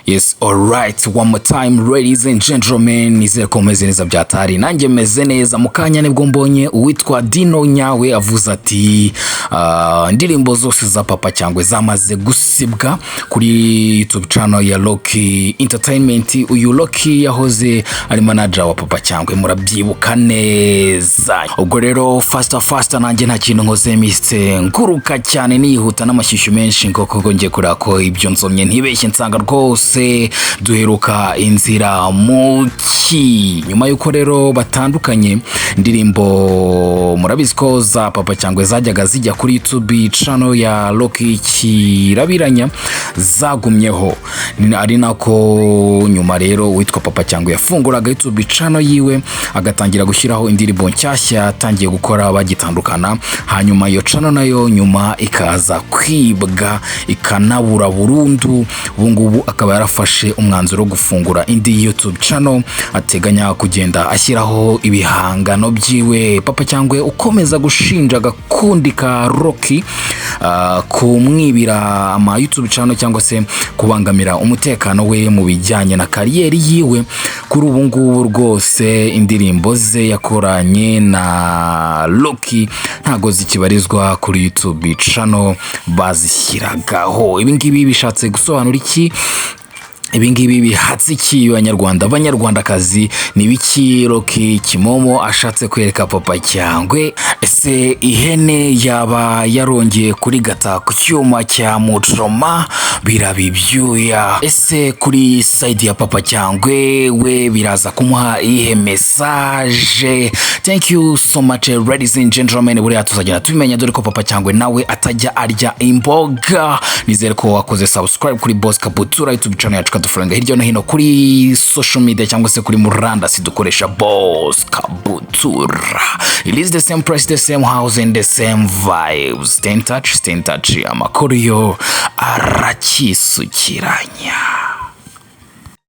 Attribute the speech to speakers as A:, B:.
A: Yes, alright, one more time ladies and gentlemen, nizere ko meze neza byatari nanjye meze neza. Mukanya nibwo mbonye uwitwa Dino Nyawe avuze ati indirimbo zose za Papa Cyangwe zamaze gusibwa kuri YouTube channel ya Loki Entertainment. Uyu Loki yahoze ari manager wa Papa Cyangwe, murabyibuka neza. Ubwo rero faster nanjye nta kintu nkoze miste nguruka cyane nihuta n'amashyushyu menshi ngoko ngiye kurako ibyo nzomye ntibeshye nsanga rwose duheruka inzira muki. Nyuma yuko rero batandukanye indirimbo murabizi ko za Papa Cyangwe zajyaga zijya kuri YouTube channel ya Loki kirabiranya zagumyeho, ari nako nyuma rero witwa Papa Cyangwe yafunguraga YouTube channel yiwe agatangira gushyiraho indirimbo nshyashya atangiye gukora bagitandukana. Hanyuma iyo channel nayo nyuma ikaza kwibwa ikanabura burundu. Ubungubu akaba yarafashe umwanzuro wo gufungura indi YouTube channel ateganya kugenda ashyiraho ibihangano byiwe. Papa Cyangwe ukomeza gushinja gakundi ka Loki kumwibira ama YouTube channel cyangwa se kubangamira umutekano we mu bijyanye na kariyeri yiwe. Kuri ubu ngubu rwose indirimbo ze yakoranye na Loki ntago zikibarizwa kuri YouTube channel bazishyiragaho. Ibi ngibi bishatse gusobanura iki? Ibingibi bihatse iki abanyarwandakazi? Ni biki Loki Kimomo ashatse kwereka Papa Cyangwe? Ese ihene yaba yarongeye kuri gata ku cyuma cya mutroma birabibyuya? Ese kuri side ya Papa Cyangwe we biraza kumuha ihe message? Thank you so much ladies and gentlemen. Buriya tuzagenda tubimenya dore ko Papa Cyangwe nawe atajya arya imboga. Nizere ko wakoze subscribe kuri Boss Kabutura YouTube channel yacu dufaranga hirya no hino kuri social media cyangwa se kuri murandasi dukoresha Boss Kabutura. It is the same price, the same house and the same vibes. Stay in touch. Amakuru yo arakisukiranya.